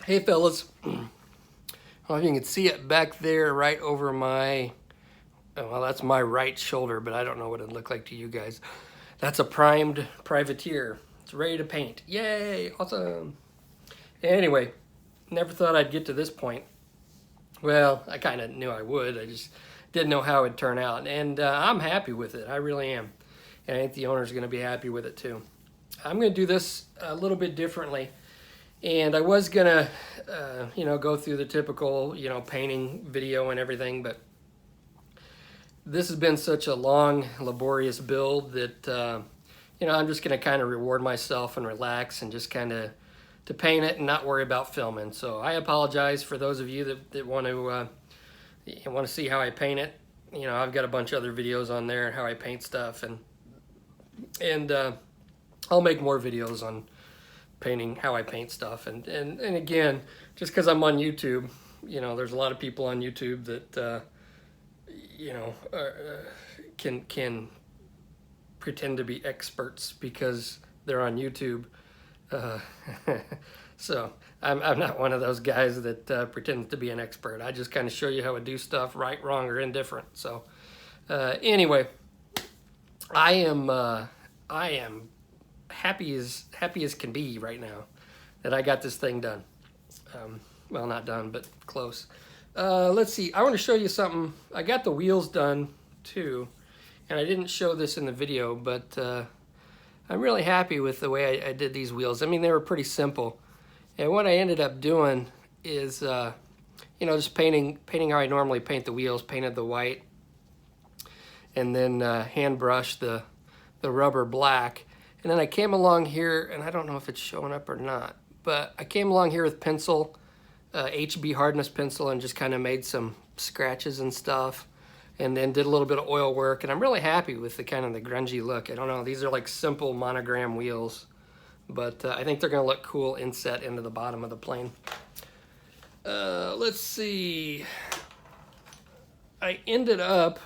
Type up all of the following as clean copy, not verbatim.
Hey fellas, I don't know if you can see it back there right over my, well that's my right shoulder, but I don't know what it'd look like to you guys. That's a primed privateer. It's ready to paint. Yay, awesome. Anyway, never thought I'd get to this point. Well, I kind of knew I would, I just didn't know how it'd turn out. And I'm happy with it, I really am. And I think the owner's gonna be happy with it too. I'm gonna do this a little bit differently. And I was gonna, go through the typical, painting video and everything, but this has been such a long, laborious build that, I'm just gonna kind of reward myself and relax and just kind of to paint it and not worry about filming. So I apologize for those of you that want to see how I paint it. I've got a bunch of other videos on there how I paint stuff, and I'll make more videos on painting, how I paint stuff, and again, just because I'm on YouTube, there's a lot of people on YouTube that can pretend to be experts because they're on YouTube. So I'm not one of those guys that pretends to be an expert. I just kind of show you how to do stuff, right, wrong, or indifferent. So anyway, I am happy as can be right now that I got this thing done. Well, not done, but close. Let's see. I want to show you something. I got the wheels done too, and I didn't show this in the video, but I'm really happy with the way I did these wheels. I mean, they were pretty simple, and what I ended up doing is, just painting how I normally paint the wheels. Painted the white, and then hand brushed the rubber black. And then I came along here, and I don't know if it's showing up or not, but I came along here with pencil, HB hardness pencil, and just kind of made some scratches and stuff, and then did a little bit of oil work. And I'm really happy with the kind of the grungy look. I don't know, these are like simple monogram wheels, but I think they're gonna look cool inset into the bottom of the plane. Let's see. I ended up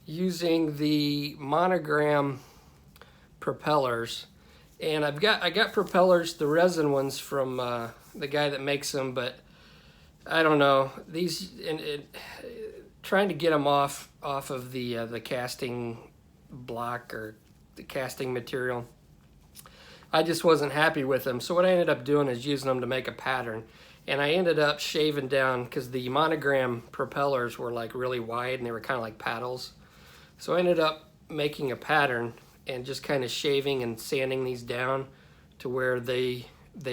using the Monogram Propellers, and I got propellers, the resin ones from the guy that makes them, but I don't know, these, trying to get them off of the casting block or the casting material, I just wasn't happy with them. So what I ended up doing is using them to make a pattern, and I ended up shaving down because the Monogram propellers were like really wide and they were kind of like paddles. So I ended up making a pattern and just kind of shaving and sanding these down to where they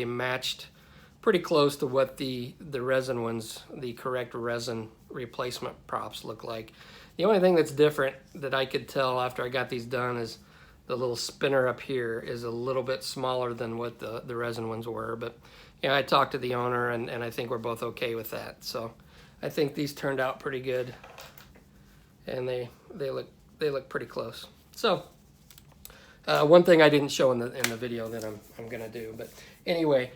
matched pretty close to what the resin ones, the correct resin replacement props look like. The only thing that's different that I could tell after I got these done is the little spinner up here is a little bit smaller than what the resin ones were. But I talked to the owner, and I think we're both okay with that. So I think these turned out pretty good, and they look pretty close. So one thing I didn't show in the video that I'm gonna do, but anyway,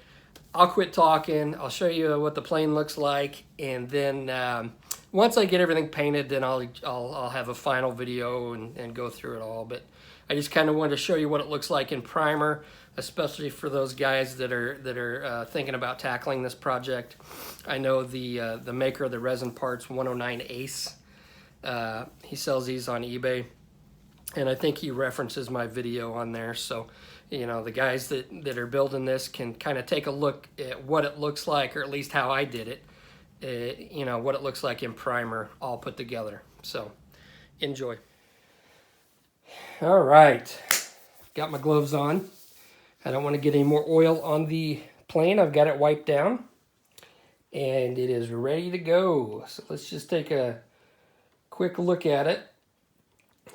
I'll quit talking. I'll show you what the plane looks like, and then once I get everything painted, then I'll have a final video and go through it all. But I just kind of wanted to show you what it looks like in primer, especially for those guys that are thinking about tackling this project. I know the maker of the resin parts, 109 Ace. He sells these on eBay, and I think he references my video on there. So, the guys that are building this can kind of take a look at what it looks like, or at least how I did it, what it looks like in primer all put together. So, enjoy. All right, got my gloves on. I don't want to get any more oil on the plane. I've got it wiped down, and it is ready to go. So let's just take a quick look at it.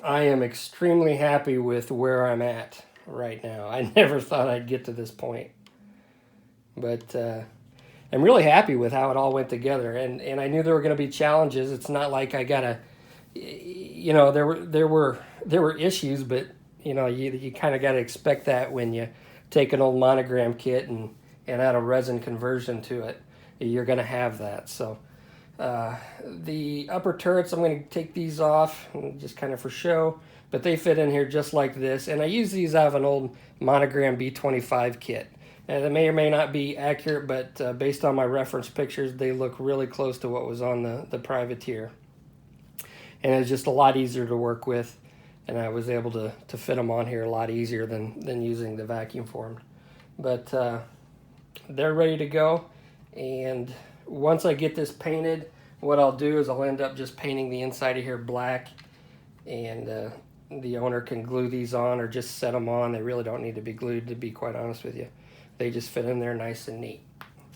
I am extremely happy with where I'm at right now. I never thought I'd get to this point, but I'm really happy with how it all went together. And I knew there were going to be challenges. It's not like I gotta, there were issues, but you kind of got to expect that when you take an old Monogram kit and add a resin conversion to it. You're going to have that. So the upper turrets, I'm going to take these off just kind of for show, but they fit in here just like this. And I use these out of an old Monogram B25 kit. And it may or may not be accurate, but based on my reference pictures, they look really close to what was on the Privateer. And it's just a lot easier to work with, and I was able to fit them on here a lot easier than using the vacuum formed. But they're ready to go, and once I get this painted, what I'll do is I'll end up just painting the inside of here black, and the owner can glue these on or just set them on. They really don't need to be glued, to be quite honest with you. They just fit in there nice and neat.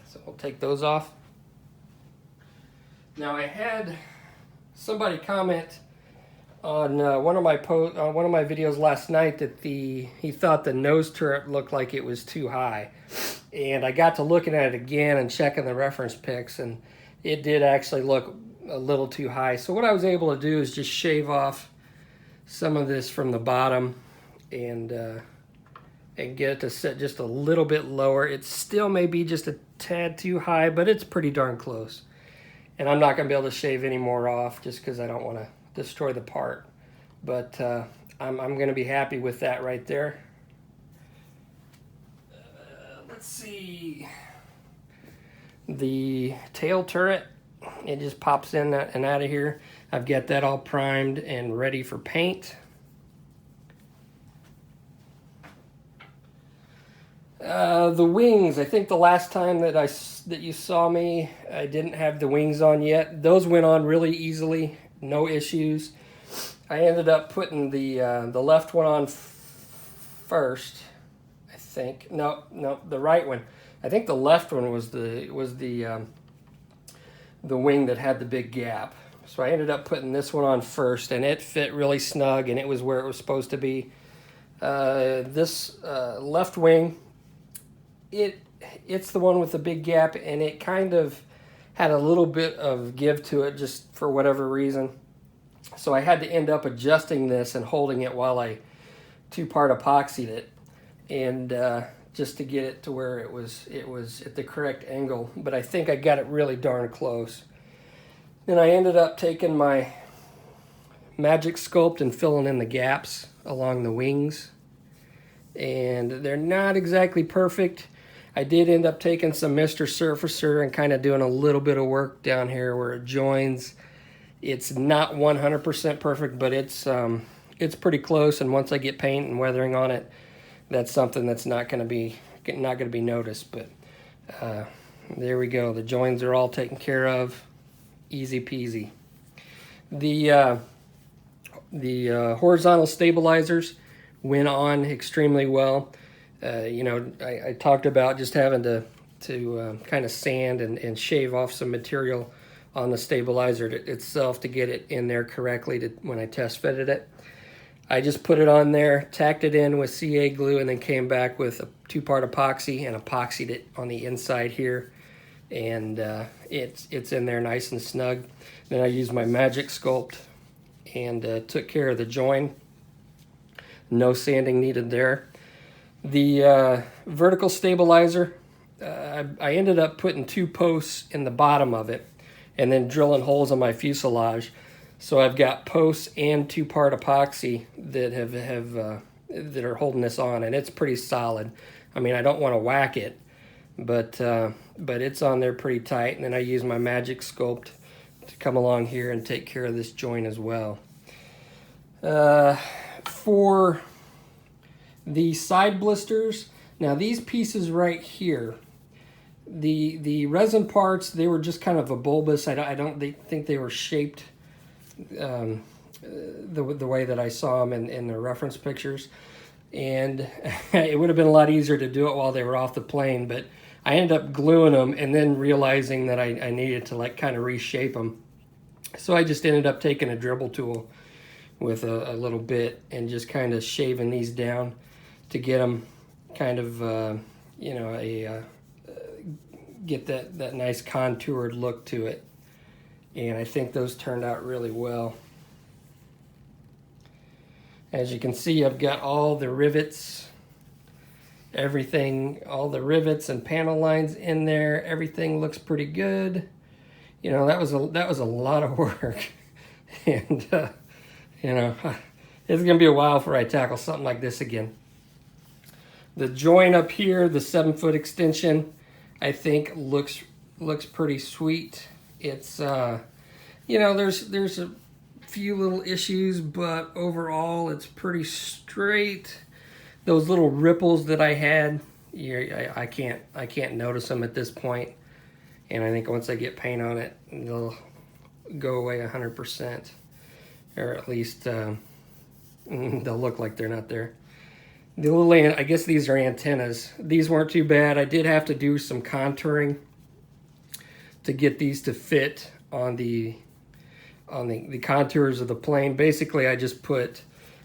So we'll take those off. Now I had somebody comment on one of my videos last night that he thought the nose turret looked like it was too high, and I got to looking at it again and checking the reference pics, and it did actually look a little too high. So what I was able to do is just shave off some of this from the bottom and get it to sit just a little bit lower. It still may be just a tad too high, but it's pretty darn close. And I'm not going to be able to shave any more off just because I don't want to destroy the part. But I'm going to be happy with that right there. Let's see. The tail turret, it just pops in and out of here. I've got that all primed and ready for paint. The wings, I think the last time that you saw me, I didn't have the wings on yet. Those went on really easily, no issues. I ended up putting the left one on first, I think. No, the right one. I think the left one was the wing that had the big gap. So I ended up putting this one on first, and it fit really snug, and it was where it was supposed to be. This left wing, it's the one with the big gap, and it kind of had a little bit of give to it just for whatever reason. So I had to end up adjusting this and holding it while I two-part epoxied it, and just to get it to where it was at the correct angle. But I think I got it really darn close. Then I ended up taking my Magic Sculpt and filling in the gaps along the wings, and they're not exactly perfect. I did end up taking some Mr. Surfacer and kind of doing a little bit of work down here where it joins. It's not 100% perfect, but it's pretty close, and once I get paint and weathering on it, that's something that's not going to be noticed. But there we go. The joins are all taken care of. Easy peasy. The horizontal stabilizers went on extremely well. I talked about just having to kind of sand and shave off some material on the stabilizer itself to get it in there correctly when I test fitted it. I just put it on there, tacked it in with CA glue, and then came back with a two-part epoxy and epoxied it on the inside here. And it's in there nice and snug. Then I used my Magic Sculpt and took care of the join. No sanding needed there. The vertical stabilizer, I ended up putting 2 posts in the bottom of it and then drilling holes on my fuselage. So I've got posts and two-part epoxy that that are holding this on, and it's pretty solid. I mean, I don't want to whack it, but it's on there pretty tight. And then I use my Magic Sculpt to come along here and take care of this joint as well. For the side blisters, now these pieces right here, the resin parts, they were just kind of a bulbous. I don't think they were shaped the way that I saw them in the reference pictures, and it would have been a lot easier to do it while they were off the plane, but I ended up gluing them and then realizing that I needed to kind of reshape them. So I just ended up taking a dribble tool with a little bit and just kind of shaving these down to get them kind of get that nice contoured look to it. And I think those turned out really well. As you can see, I've got all the rivets, everything, all the rivets and panel lines in there. Everything looks pretty good. You know, that was a lot of work. And it's gonna be a while before I tackle something like this again. The joint up here, the 7-foot extension, I think looks pretty sweet. It's you know, there's a few little issues, but overall it's pretty straight. Those little ripples that I had, I can't notice them at this point, and I think once I get paint on it, they'll go away 100%, or at least they'll look like they're not there. The little, I guess these are antennas. These weren't too bad. I did have to do some contouring to get these to fit on the contours of the plane. Basically, I just put,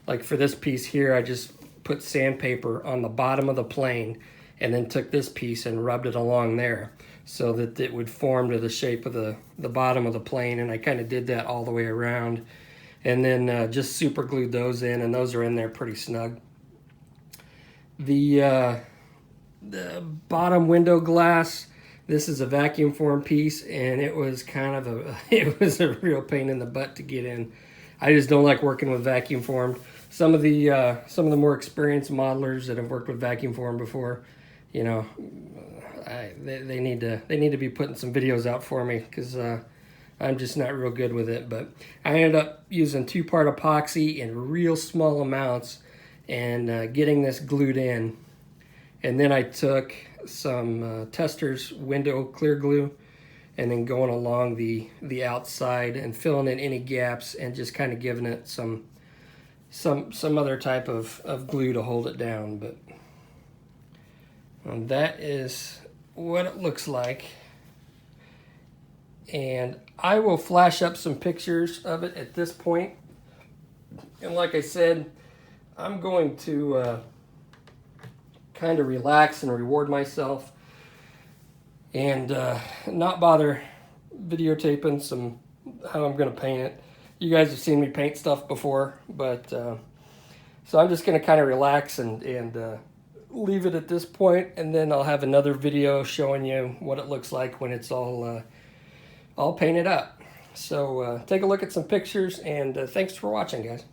like for this piece here, I just put sandpaper on the bottom of the plane and then took this piece and rubbed it along there so that it would form to the shape of the bottom of the plane, and I kind of did that all the way around, and then just super glued those in, and those are in there pretty snug. The bottom window glass, this is a vacuum form piece, and it was kind of it was a real pain in the butt to get in. I just don't like working with vacuum formed. Some of the more experienced modelers that have worked with vacuum form before, you know, they need to be putting some videos out for me, because I'm just not real good with it. But I ended up using 2-part epoxy in real small amounts and getting this glued in, and then I took some Testors window clear glue and then going along the outside and filling in any gaps and just kind of giving it some other type of glue to hold it down. But that is what it looks like, and I will flash up some pictures of it at this point. And like I said, I'm going to kind of relax and reward myself and not bother videotaping how I'm going to paint it. You guys have seen me paint stuff before, but so I'm just going to kind of relax and leave it at this point, and then I'll have another video showing you what it looks like when it's all painted up. So take a look at some pictures, and thanks for watching, guys.